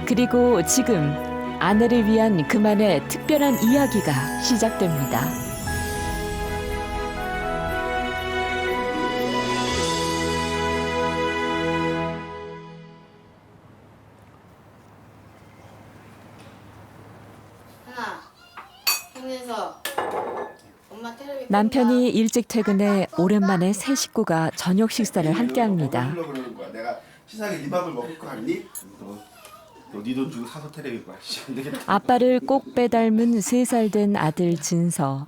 그리고 지금 아내를 위한 그만의 특별한 이야기가 시작됩니다. 남편이 일찍 퇴근해 오랜만에 세 식구가 저녁 식사를 함께합니다. 내가 치사하게 네 밥을 먹을 거 아니? 너 네 돈 주고 사서 테레비 봐. 안 되겠다. 아빠를 꼭 빼닮은 3살 된 아들 진서.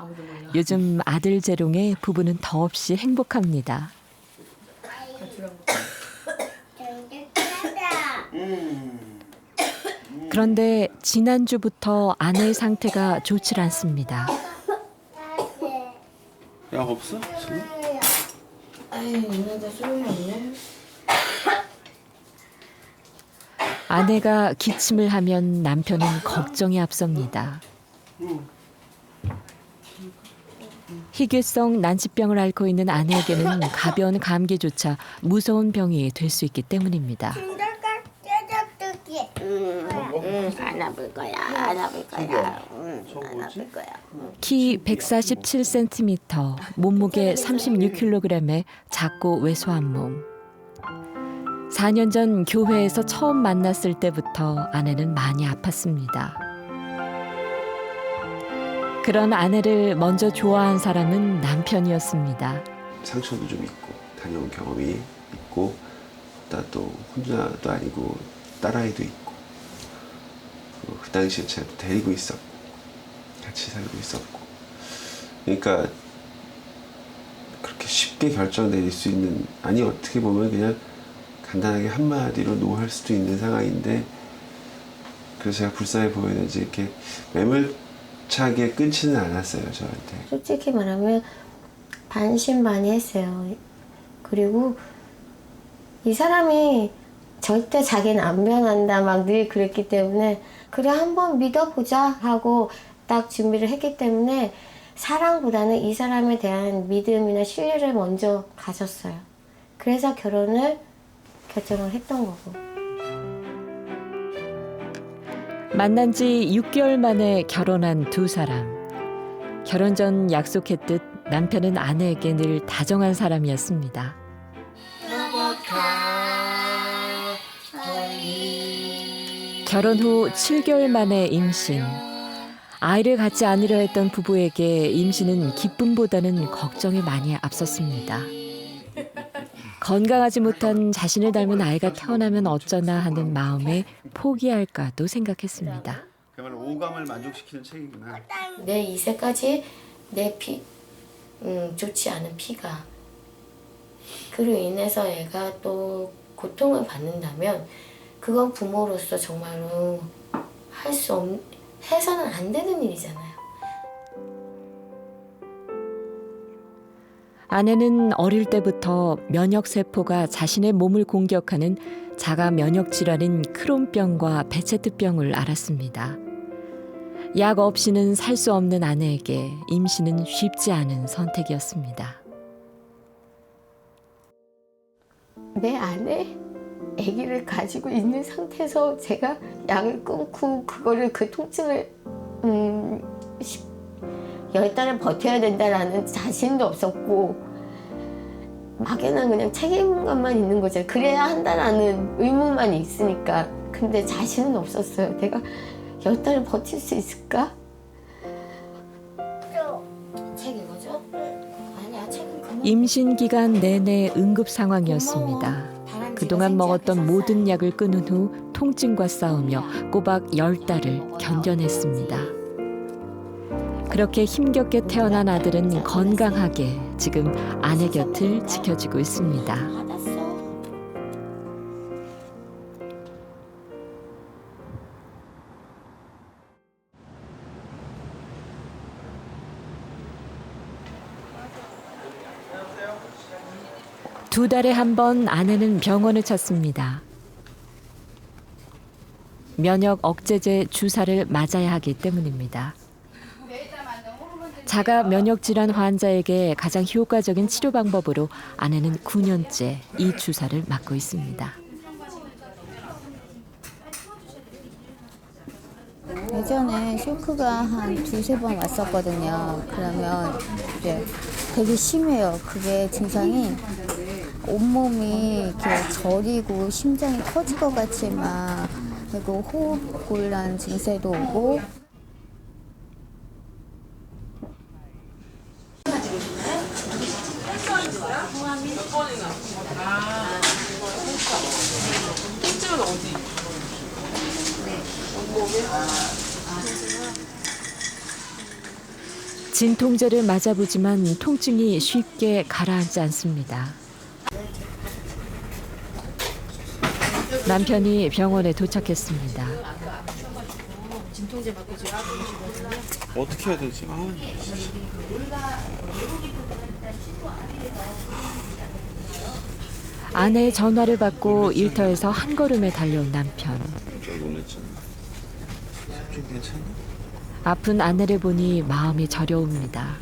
요즘 아들 재롱에 부부는 더없이 행복합니다. 그런데 지난주부터 아내의 상태가 좋질 않습니다. 약 없어? 아유, 있는데 소용이 없네. 아내가 기침을 하면 남편은 걱정이 앞섭니다. 희귀성 난치병을 앓고 있는 아내에게는 가벼운 감기조차 무서운 병이 될 수 있기 때문입니다. 안 아플 거야. 안 아플 거야. 안 아플 거야. 키 147cm, 몸무게 36kg의 작고 왜소한 몸. 4년 전 교회에서 처음 만났을 때부터 아내는 많이 아팠습니다. 그런 아내를 먼저 좋아한 사람은 남편이었습니다. 상처도 좀 있고 다녀온 경험이 있고 또 혼자도 아니고 딸아이도 있고 그 당시에 제가 데리고 있었고 같이 살고 있었고 그러니까 그렇게 쉽게 결정 내릴 수 있는 아니 어떻게 보면 그냥 간단하게 한마디로 노할 수도 있는 상황인데 그래서 제가 불쌍해 보이는지 이렇게 매몰차게 끊지는 않았어요 저한테. 솔직히 말하면 반신반의했어요. 그리고 이 사람이 절대 자기는 안 변한다 막 늘 그랬기 때문에 그래 한번 믿어보자 하고 딱 준비를 했기 때문에 사랑보다는 이 사람에 대한 믿음이나 신뢰를 먼저 가졌어요. 그래서 결혼을 결정을 했던 거고. 만난 지 6개월 만에 결혼한 두 사람. 결혼 전 약속했듯 남편은 아내에게 늘 다정한 사람이었습니다. 결혼 후 7개월 만에 임신. 아이를 갖지 않으려 했던 부부에게 임신은 기쁨보다는 걱정이 많이 앞섰습니다. 건강하지 못한 자신을 닮은 아이가 태어나면 어쩌나 하는 마음에 포기할까도 생각했습니다. 그야말로 오감을 만족시키는 책이구나. 내 2세까지 내 좋지 않은 피가 그로 인해서 애가 또 고통을 받는다면 그건 부모로서 정말로 해서는 안 되는 일이잖아요. 아내는 어릴 때부터 면역세포가 자신의 몸을 공격하는 자가 면역질환인 크론병과 베체트병을 앓았습니다. 약 없이는 살 수 없는 아내에게 임신은 쉽지 않은 선택이었습니다. 내 안에 아기를 가지고 있는 상태에서 제가 약을 끊고 그 통증을 10달을 버텨야 된다라는 자신도 없었고 막연한 그냥 책임감만 있는 거죠. 그래야 한다라는 의무만 있으니까. 근데 자신은 없었어요. 내가 10달을 버틸 수 있을까? 책 이거죠? 아니야, 책은 그만. 임신 기간 내내 응급 상황이었습니다. 그동안 먹었던 모든 약을 끊은 후 통증과 싸우며 꼬박 10달을 견뎌냈습니다. 그렇게 힘겹게 태어난 아들은 건강하게 지금 아내 곁을 지켜주고 있습니다. 두 달에 한 번 아내는 병원을 찾습니다. 면역 억제제 주사를 맞아야 하기 때문입니다. 자가 면역 질환 환자에게 가장 효과적인 치료 방법으로 아내는 9년째 이 주사를 맞고 있습니다. 예전에 쇼크가 한 두세 번 왔었거든요. 그러면 이제 되게 심해요. 그게 증상이 온몸이 이렇게 저리고 심장이 터질 것 같이 막 그리고 호흡 곤란 증세도 오고 진통제를 맞아보지만 통증이 쉽게 가라앉지 않습니다. 남편이 병원에 도착했습니다. 어떻게 해야 되지? 아내의 전화를 받고 일터에서 한 걸음에 달려온 남편. 좀 괜찮아? 아픈 아내를 보니 마음이 저려옵니다.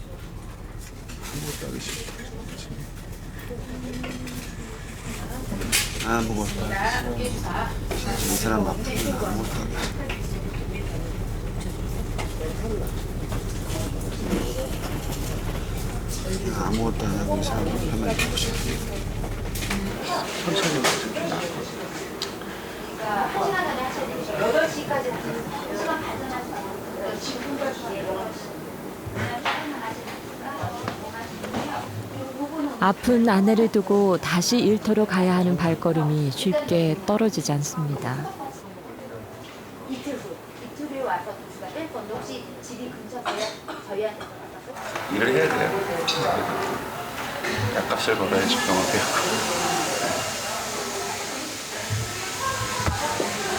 아무것도 하기 싫다. 아무것도 하기 싫어. 이 사람 아프면 아무것도 하기 싫어. 아무것도 안 하고 이 사람을 하면 되고 싶어. 천천히 맞으면 좀 낫거든. 아픈 아내를 두고 다시 일터로 가야 하는 발걸음이 쉽게 떨어지지 않습니다. 이틀 후에 와서 도시가 뺄 건데 혹시 집이 근처세요? 저희한테 전화가 일을 해야 돼요. 약값을 벌어야지 병원 배우고.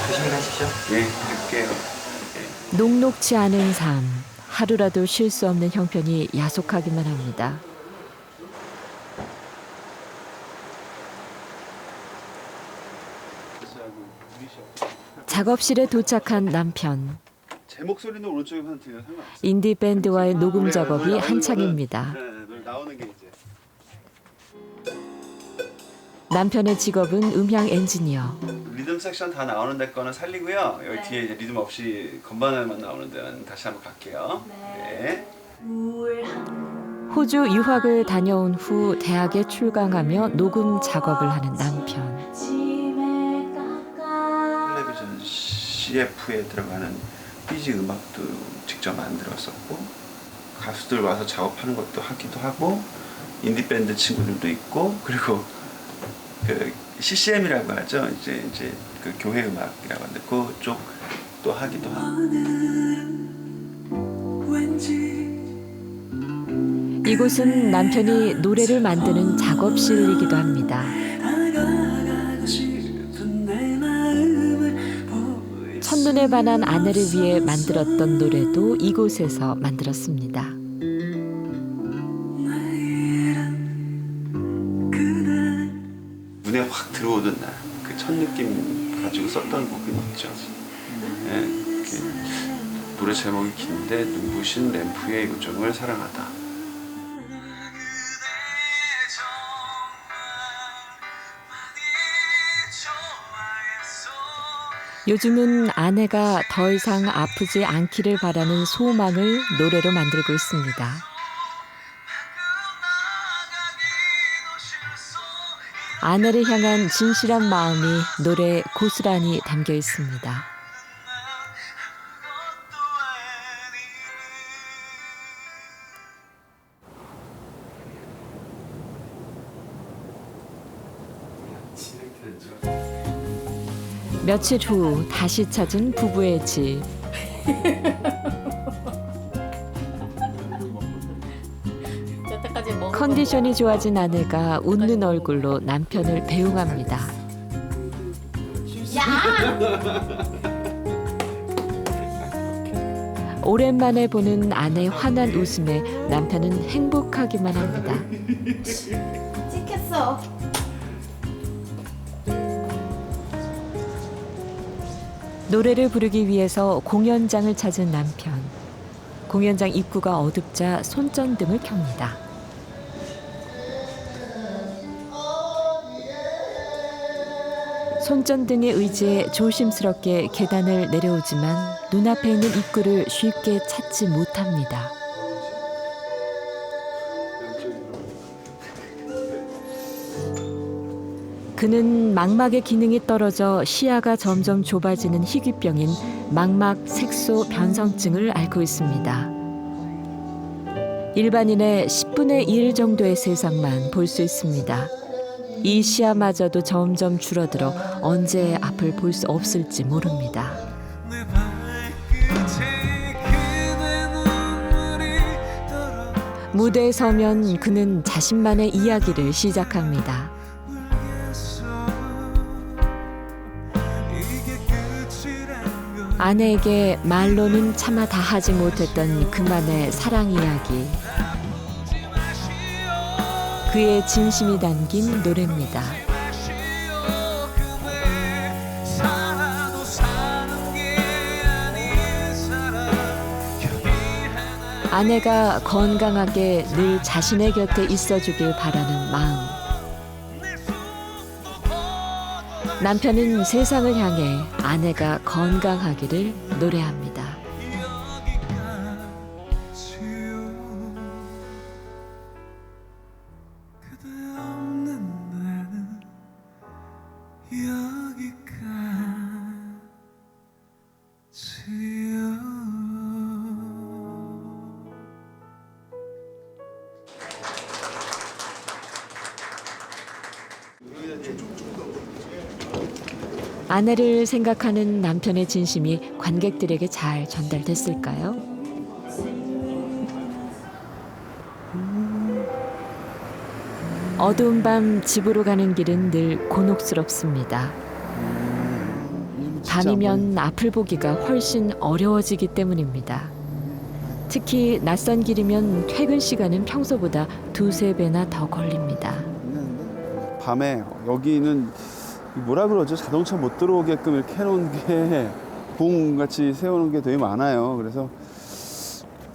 조심히 가십시오. 예, 할게요. 녹록치 않은 삶, 하루라도 쉴 수 없는 형편이 야속하기만 합니다. 작업실에 도착한 남편. 제 목소리는 오른쪽에 하나 들려 상관없어. 인디 밴드와의 녹음 작업이 한창입니다. 네, 나오는 게 이제. 남편의 직업은 음향 엔지니어. 리듬 섹션 다 나오는 데 거는 살리고요. 여기 뒤에 이제 리듬 없이 건반을만 나오는 데는 다시 한번 갈게요. 네. 호주 유학을 다녀온 후 대학에 출강하며 녹음 작업을 하는 남편. 텔레비전 CF에 들어가는 삐지 음악도 직접 만들었었고 가수들 와서 작업하는 것도 하기도 하고 인디 밴드 친구들도 있고 그리고 그 CCM이라고 하죠. 이제 그 교회 음악이라고 하는데 그쪽도 하기도 하고. 이곳은 남편이 노래를 만드는 작업실이기도 합니다. 첫눈에 반한 아내를 위해 만들었던 노래도 이곳에서 만들었습니다. 눈에 확 들어오던 날, 그 첫 느낌 가지고 썼던 곡이 있죠. 예, 노래 제목이 긴데 눈부신 램프의 요정을 사랑하다. 요즘은 아내가 더 이상 아프지 않기를 바라는 소망을 노래로 만들고 있습니다. 아내를 향한 진실한 마음이 노래에 고스란히 담겨 있습니다. 며칠 후 다시 찾은 부부의 집. 컨디션이 좋아진 아내가 웃는 얼굴로 남편을 배웅합니다. 오랜만에 보는 아내의 환한 웃음에 남편은 행복하기만 합니다. 찍혔어. 노래를 부르기 위해서 공연장을 찾은 남편. 공연장 입구가 어둡자 손전등을 켭니다. 손전등에 의지해 조심스럽게 계단을 내려오지만 눈앞에 있는 입구를 쉽게 찾지 못합니다. 그는 망막의 기능이 떨어져 시야가 점점 좁아지는 희귀병인 망막 색소 변성증을 앓고 있습니다. 일반인의 10분의 1 정도의 세상만 볼 수 있습니다. 이 시야마저도 점점 줄어들어 언제 앞을 볼 수 없을지 모릅니다. 무대에 서면 그는 자신만의 이야기를 시작합니다. 아내에게 말로는 차마 다 하지 못했던 그만의 사랑 이야기. 그의 진심이 담긴 노래입니다. 아내가 건강하게 늘 자신의 곁에 있어주길 바라는 마음. 남편은 세상을 향해 아내가 건강하기를 노래합니다. 아내를 생각하는 남편의 진심이 관객들에게 잘 전달됐을까요? 어두운 밤 집으로 가는 길은 늘 곤혹스럽습니다. 밤이면 앞을 보기가 훨씬 어려워지기 때문입니다. 특히 낯선 길이면 퇴근 시간은 평소보다 2~3배나 더 걸립니다. 밤에 여기는 뭐라 그러죠? 자동차 못 들어오게끔 이렇게 해놓은 게 봉같이 세우는 게 되게 많아요. 그래서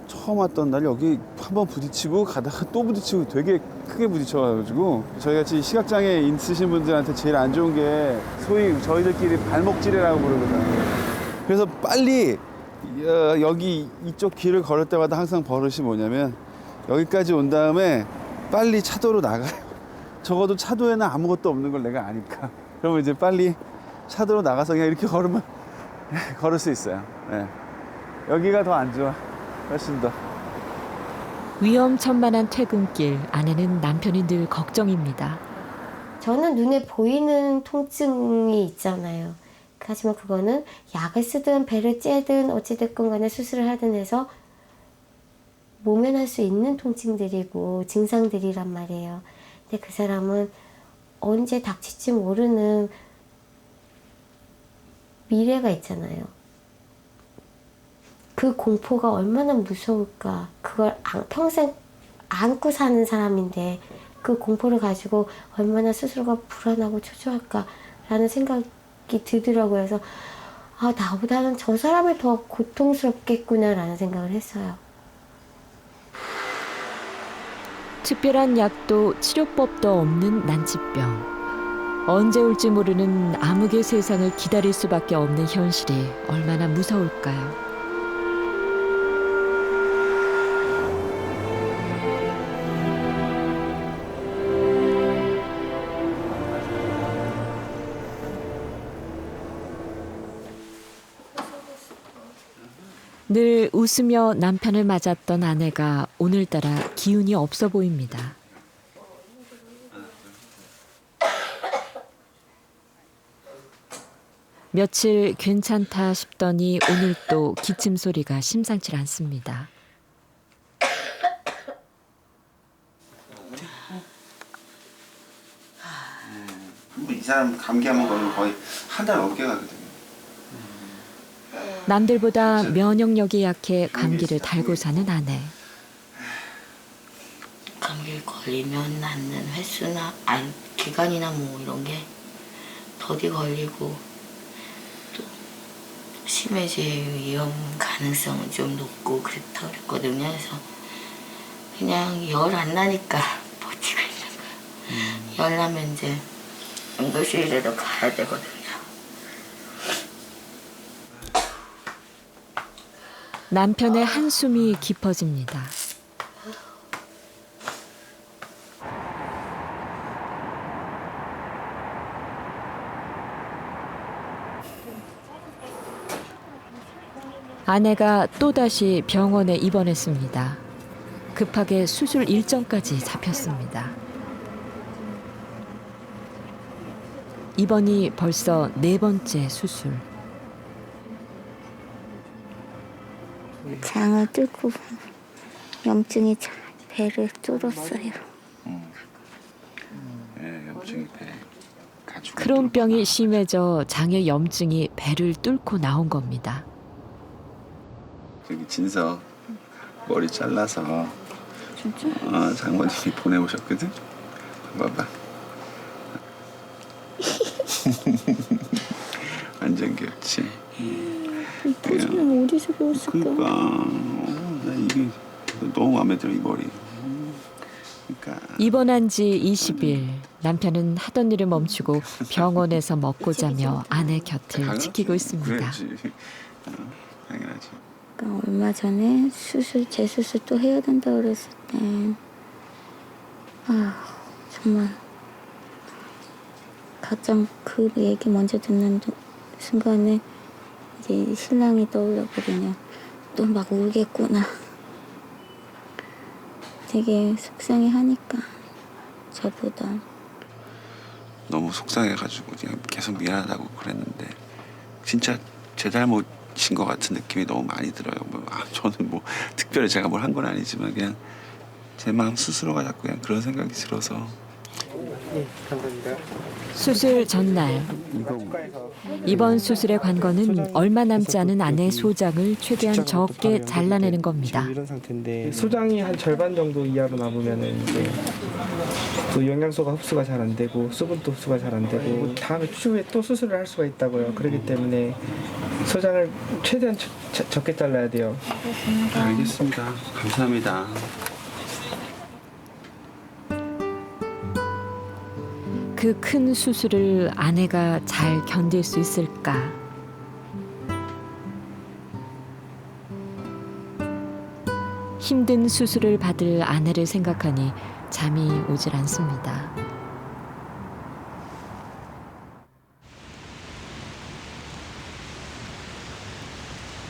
처음 왔던 날 여기 한번 부딪히고 가다가 또 부딪히고 되게 크게 부딪혀가지고 저희같이 시각장애 있으신 분들한테 제일 안 좋은 게 소위 저희들끼리 발목지뢰라고 부르거든요. 그래서 빨리 여기 이쪽 길을 걸을 때마다 항상 버릇이 뭐냐면 여기까지 온 다음에 빨리 차도로 나가요. 적어도 차도에는 아무것도 없는 걸 내가 아니까. 그러면 이제 빨리 차도로 나가서 그냥 이렇게 걸으면 걸을 수 있어요. 네. 여기가 더 안 좋아. 훨씬 더. 위험천만한 퇴근길, 아내는 남편이 늘 걱정입니다. 저는 눈에 보이는 통증이 있잖아요. 하지만 그거는 약을 쓰든 배를 째든 어찌됐건 간에 수술을 하든 해서 모면할 수 있는 통증들이고 증상들이란 말이에요. 근데 그 사람은 언제 닥칠지 모르는 미래가 있잖아요. 그 공포가 얼마나 무서울까. 그걸 평생 안고 사는 사람인데 그 공포를 가지고 얼마나 스스로가 불안하고 초조할까라는 생각이 들더라고요. 그래서 나보다는 저 사람이 더 고통스럽겠구나라는 생각을 했어요. 특별한 약도 치료법도 없는 난치병. 언제 올지 모르는 암흑의 세상을 기다릴 수밖에 없는 현실이 얼마나 무서울까요? 늘 웃으며 남편을 맞았던 아내가 오늘따라 기운이 없어 보입니다. 며칠 괜찮다 싶더니 오늘 또 기침 소리가 심상치 않습니다. 이 사람 감기 한번 걸리면 거의 한 달 넘게 가거든요. 남들보다 면역력이 약해 감기를 달고 사는 아내. 감기 걸리면 낫는 횟수나 기간이나 뭐 이런 게 더디 걸리고 또 심해질 위험 가능성은 좀 높고 그렇다고 그랬거든요. 그래서 그냥 열 안 나니까 버티고 있는 거예요. 열 나면 이제 응급실에도 가야 되거든요. 남편의 한숨이 깊어집니다. 아내가 또다시 병원에 입원했습니다. 급하게 수술 일정까지 잡혔습니다. 입원이 벌써 4번째 수술. 장을 뚫고 염증이 배를 뚫었어요. 네, 염증이 배 가죽. 크론병이 심해져 장의 염증이 배를 뚫고 나온 겁니다. 저기 진서 머리 잘라서 진짜? 장모님이 보내오셨거든. 봐봐. 완전 귀엽지. 이 포즈는 어디서 배웠을까? 그러니까 나 이게 너무 마음에 들어 이 머리. 그러니까 입원한 지 20일, 남편은 하던 일을 멈추고 병원에서 먹고 자며 아내 곁을 지키고 있습니다. 그래야지. 당연하지. 그러니까 얼마 전에 재수술 또 해야 된다 그랬을 때 정말 가장 그 얘기 먼저 듣는 순간에 이제 신랑이 떠올랐거든요. 또 막 울겠구나. 되게 속상해하니까 저보다. 너무 속상해가지고 그냥 계속 미안하다고 그랬는데 진짜 제 잘못인 것 같은 느낌이 너무 많이 들어요. 저는 뭐 특별히 제가 뭘 한 건 아니지만 그냥 제 마음 스스로가 자꾸 그냥 그런 생각이 들어서. 수술 전날, 이번 수술의 관건은 얼마 남지 않은 아내의 소장을 최대한 적게 잘라내는 겁니다. 지금 이런 상태인데 소장이 한 절반 정도 이하로 남으면은 이제 또 영양소가 흡수가 잘 안 되고 수분도 흡수가 잘 안 되고 다음에 추후에 또 수술을 할 수가 있다고요. 그렇기 때문에 소장을 최대한 적게 잘라야 돼요. 알겠습니다. 감사합니다. 그 큰 수술을 아내가 잘 견딜 수 있을까? 힘든 수술을 받을 아내를 생각하니 잠이 오질 않습니다.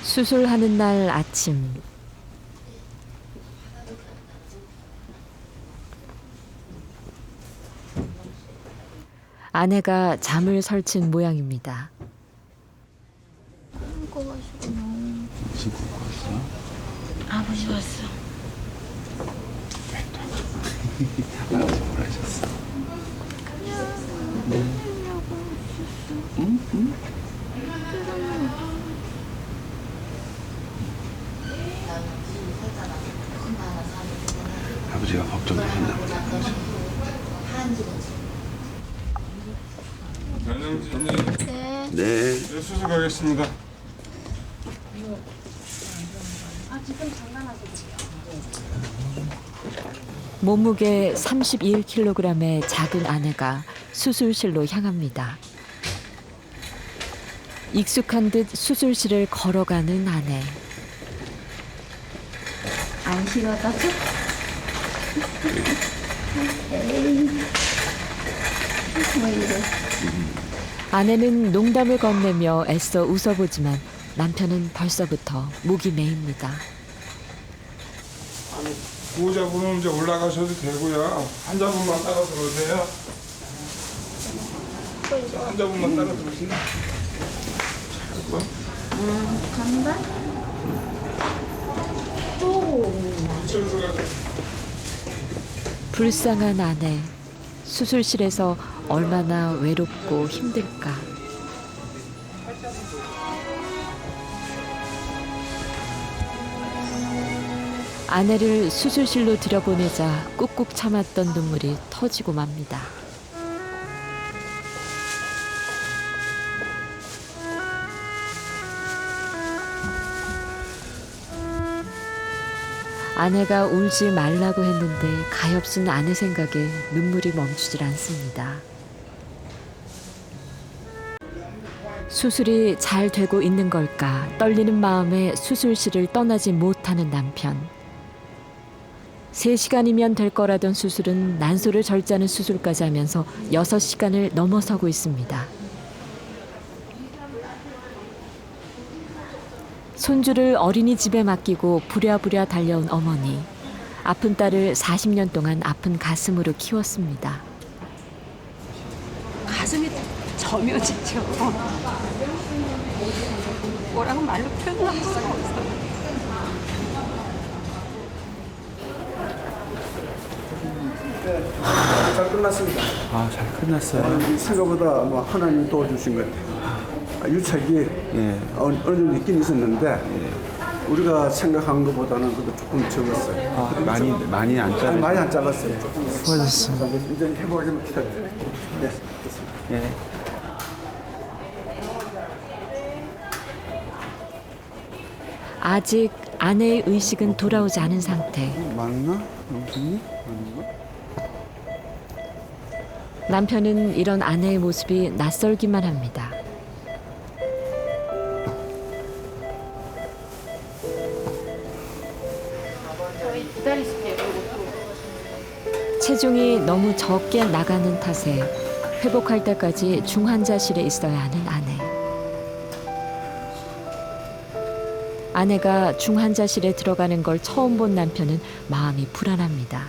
수술하는 날 아침, 아내가 잠을 설친 모양입니다. 아버지 왔어. 아버지 뭐라 하셨어? 아버지가 걱정되셨나 보다. 네. 수술 가겠습니다. 몸무게 31kg의 작은 아내가 수술실로 향합니다. 익숙한 듯 수술실을 걸어가는 아내. 안 싫어졌어? 뭐 이래. 아내는 농담을 건네며 애써 웃어보지만 남편은 벌써부터 목이 메입니다. 보호자분은 이제 올라가셔도 되고요. 환자분만 따라 들어오세요. 환자분만 따라 들어오시나? 간다? 불쌍한 아내. 수술실에서 얼마나 외롭고 힘들까. 아내를 수술실로 들여보내자 꾹꾹 참았던 눈물이 터지고 맙니다. 아내가 울지 말라고 했는데 가엾은 아내 생각에 눈물이 멈추질 않습니다. 수술이 잘 되고 있는 걸까 떨리는 마음에 수술실을 떠나지 못하는 남편. 3시간이면 될 거라던 수술은 난소를 절제하는 수술까지 하면서 6시간을 넘어서고 있습니다. 손주를 어린이집에 맡기고 부랴부랴 달려온 어머니. 아픈 딸을 40년 동안 아픈 가슴으로 키웠습니다. 가슴이 저며지죠. 뭐라고 말로 표현할 수가 없어요. 잘 끝났습니다. 아, 잘 끝났어요. 생각보다 뭐 하나님 도와주신 것 같아요. 유착이 어느 정도 있긴 있었는데 우리가 생각한 것보다는 그래도 조금 적었어요. 많이 안 아니, 많이 안 작았어요. 조금 수고하셨습니다. 이제 해보기만 기다려요. 네, 됐습니다. 예. 아직 아내의 의식은 돌아오지 않은 상태. 맞나? 영수님? 맞나? 남편은 이런 아내의 모습이 낯설기만 합니다. 체중이 너무 적게 나가는 탓에 회복할 때까지 중환자실에 있어야 하는 아내. 아내가 중환자실에 들어가는 걸 처음 본 남편은 마음이 불안합니다.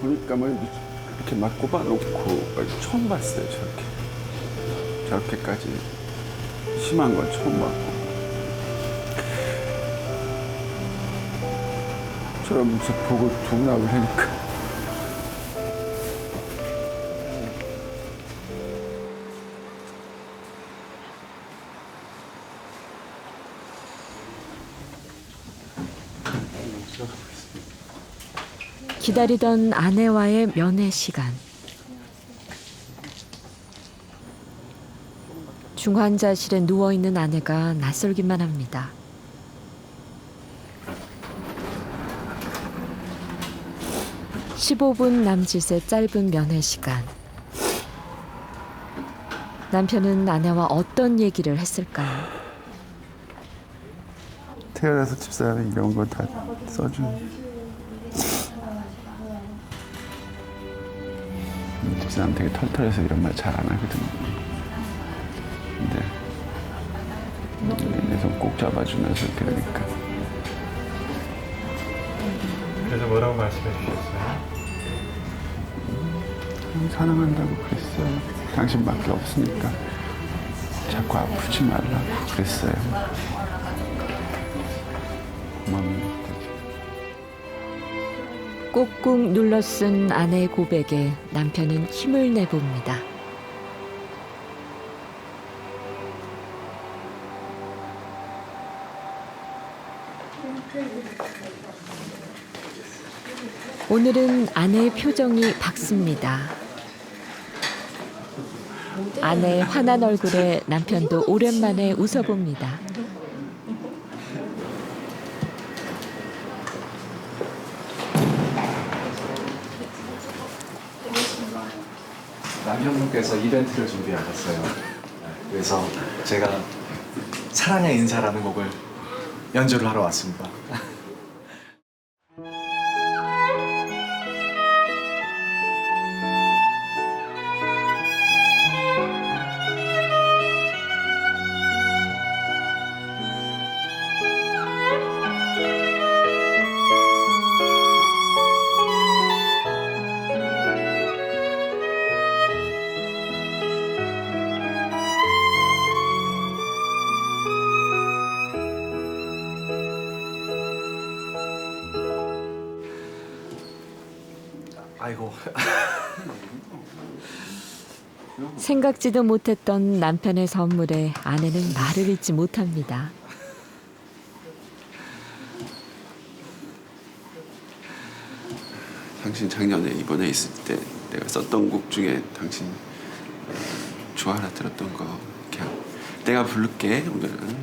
보니까 뭐 이렇게 막 꼽아놓고 처음 봤어요. 저렇게까지 심한 건 처음 봤고. 저런 모습 보고 동락을 하니까. 기다리던 아내와의 면회 시간. 중환자실에 누워있는 아내가 낯설기만 합니다. (15분) 남짓의 짧은 면회 시간. 남편은 아내와 어떤 얘기를 했을까요? 태어나서 집사람이 이런 거 다 써준. 집사람 되게 털털해서 이런 말 잘 안 하거든요. 근데 내 손 꼭 잡아주면서 그러니까. 그래서 뭐라고 말씀해 주셨어요? 사랑한다고 그랬어요. 당신밖에 없으니까 자꾸 아프지 말라고 그랬어요. 고맙습니다. 꾹꾹 눌러 쓴 아내의 고백에 남편은 힘을 내봅니다. 오늘은 아내의 표정이 밝습니다. 아내의 환한 얼굴에 남편도 오랜만에 웃어봅니다. 남편분께서 이벤트를 준비하셨어요. 그래서 제가 사랑의 인사라는 곡을 연주를 하러 왔습니다. 아이고. 생각지도 못했던 남편의 선물에 아내는 말을 잇지 못합니다. 당신 작년에 입원해 있을 때 내가 썼던 곡 중에 당신 좋아하나 들었던 거 그냥 내가 부를게. 오늘은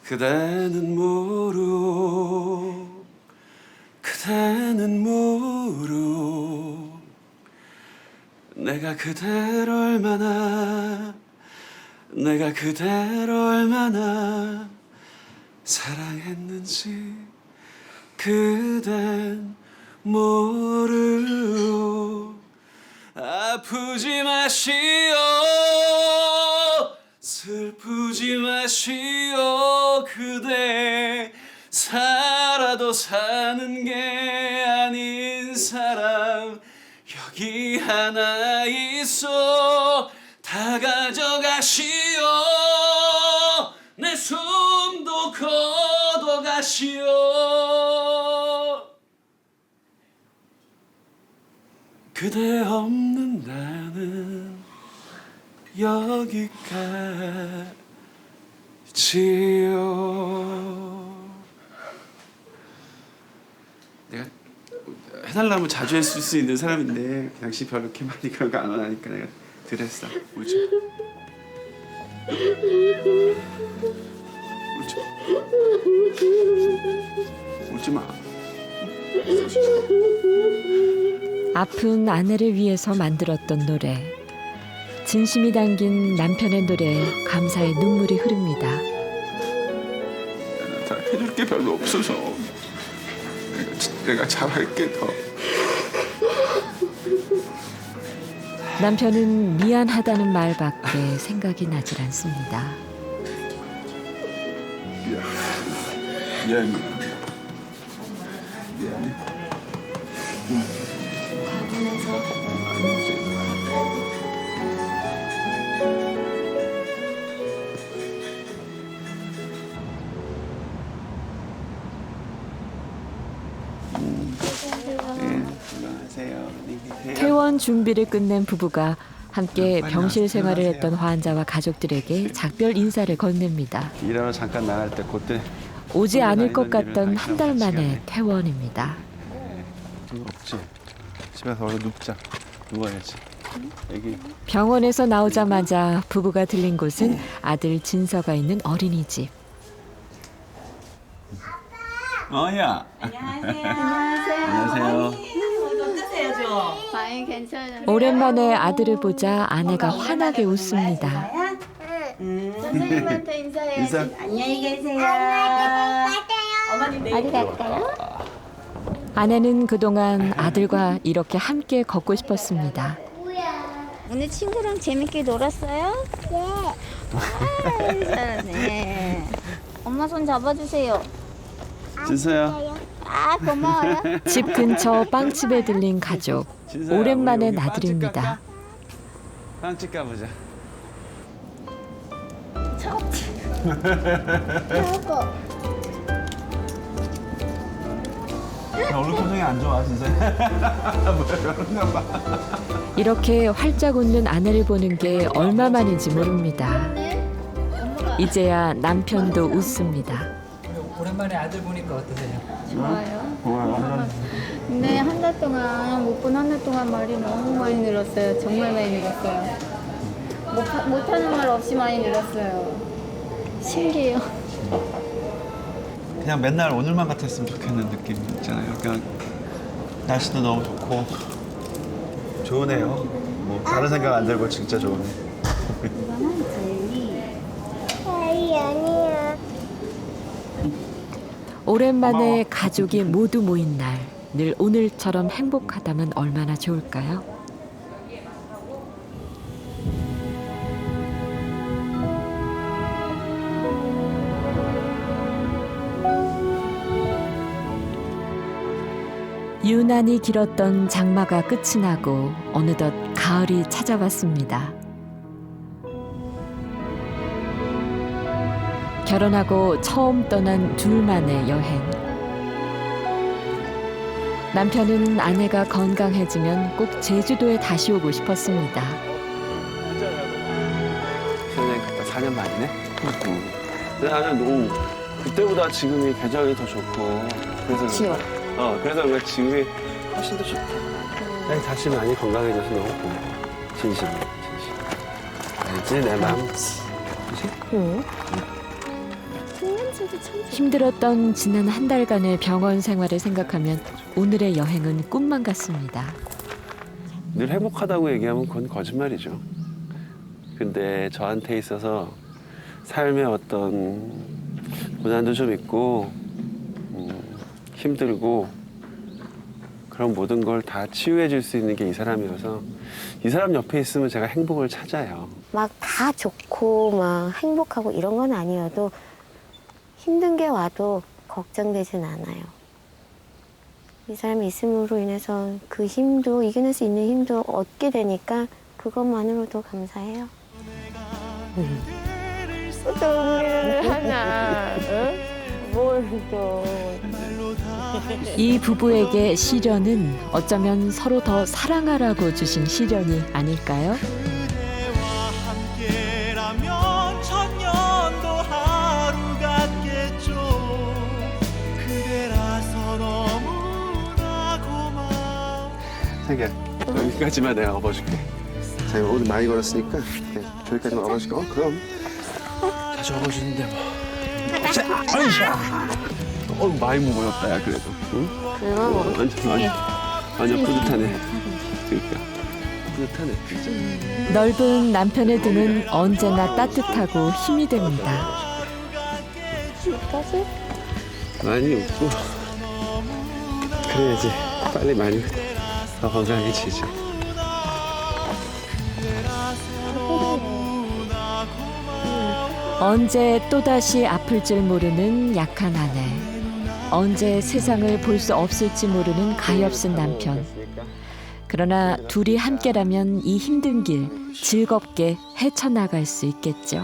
그대는 모르 그대는 모르 내가 그대를 얼마나 사랑했는지 그댄 모르오. 아프지 마시오 슬프지 마시오. 그대 살아도 사는 게 아닌 사람 여기 하나 있어. 다 가져가시오. 내 숨도 걷어가시오. 그대 없는 나는 여기까지요. 내가 해달라면 자주 했을 수 있는 사람인데 당신 별로 이렇게 많이 그런 거 안 원하니까 내가 드렸어. 울지 마. 아픈 아내를 위해서 만들었던 노래. 진심이 담긴 남편의 노래에 감사의 눈물이 흐릅니다. 다 해줄 게 별로 없어서 내가 잘할게 더. 남편은 미안하다는 말밖에 생각이 나질 않습니다. 미안해. 퇴원 준비를 끝낸 부부가 함께 병실 생활을 했던 환자와 가족들에게 작별 인사를 건넵니다. 일하러 잠깐 나갈 때 그때 오지 않을 것 같던 한 달 만의 퇴원입니다. 없지. 집에 가서 얼른 눕자. 누워야지. 애기. 병원에서 나오자마자 부부가 들린 곳은 아들 진서가 있는 어린이집. 어야. 안녕하세요. 어떠세요, 좀? 많이 괜찮아요. 오랜만에 아들을 보자 아내가 환하게 웃습니다. 선생님한테 인사해야지. 인사. 안녕히 계세요. 어머니 내일 어디 갈까요? 아내는 그동안 아들과 이렇게 함께 걷고 싶었습니다. 오늘 친구랑 재밌게 놀았어요? 네. 잘하네. 엄마 손 잡아주세요. 진서야. 아, 고마워요. 집 근처 빵집에 들린 가족. 오랜만에 나들입니다. 빵집 가보자. 얼굴 표정이 안 좋아 진짜. 뭐야 그런가 봐. 이렇게 활짝 웃는 아내를 보는 게 얼마만인지 모릅니다. 이제야 남편도 웃습니다. 오랜만에 아들 보니까 어떠세요? 좋아요. 근데 한 달 동안 못 본 한 달 동안 말이 너무 많이 늘었어요. 정말 많이 늘었어요. 못하는 말 없이 많이 늘었어요. 신기해요. 그냥 맨날 오늘만 같았으면 좋겠는 느낌 있잖아요. 그냥 날씨도 너무 좋고 좋으네요. 뭐 다른 생각 안 들고 진짜 좋으네. 오랜만에 가족이 모두 모인 날. 늘 오늘처럼 행복하다면 얼마나 좋을까요? 유난히 길었던 장마가 끝이 나고 어느덧 가을이 찾아왔습니다. 결혼하고 처음 떠난 둘만의 여행. 남편은 아내가 건강해지면 꼭 제주도에 다시 오고 싶었습니다. 선생님 갔다 4년 만이네. 근데 나는 너무 그때보다 지금이 계절이 더 좋고 그래서 그래서 그런가 지금이 훨씬 더 좋다. 난 다시 많이 건강해져서 너무 고마워. 진심. 알지 내 마음. 응. 힘들었던 지난 한 달간의 병원 생활을 생각하면 오늘의 여행은 꿈만 같습니다. 늘 행복하다고 얘기하면 그건 거짓말이죠. 근데 저한테 있어서 삶의 어떤 고난도 좀 있고 힘들고 그런 모든 걸 다 치유해 줄 수 있는 게 이 사람이어서 이 사람 옆에 있으면 제가 행복을 찾아요. 막 다 좋고 막 행복하고 이런 건 아니어도 힘든 게 와도 걱정되진 않아요. 이 사람이 있음으로 인해서 그 힘도 이겨낼 수 있는 힘도 얻게 되니까 그것만으로도 감사해요. 또 언니는 하나, 뭘 또. 이 부부에게 시련은 어쩌면 서로 더 사랑하라고 주신 시련이 아닐까요? 함께라면 천년도 하루 같겠죠. 그대라서 너무나 고마워. 자기야, 여기까지만 내가 업어줄게. 자기 오늘 많이 걸었으니까 저기까지만 업어줄게. 그럼. 자주 업어주는데 뭐. 많이 무거웠다, 야, 그래도. 응? 완전 뿌듯하네. 그러니까. 뿌듯하네, 진짜. 넓은 남편의 등은 언제나 따뜻하고 힘이 됩니다. 많이 웃고. 그래야지. 빨리 많이 더 건강해지지. 언제 또다시 아플 줄 모르는 약한 아내. 언제 세상을 볼 수 없을지 모르는 가엾은 남편. 그러나 둘이 함께라면 이 힘든 길 즐겁게 헤쳐나갈 수 있겠죠.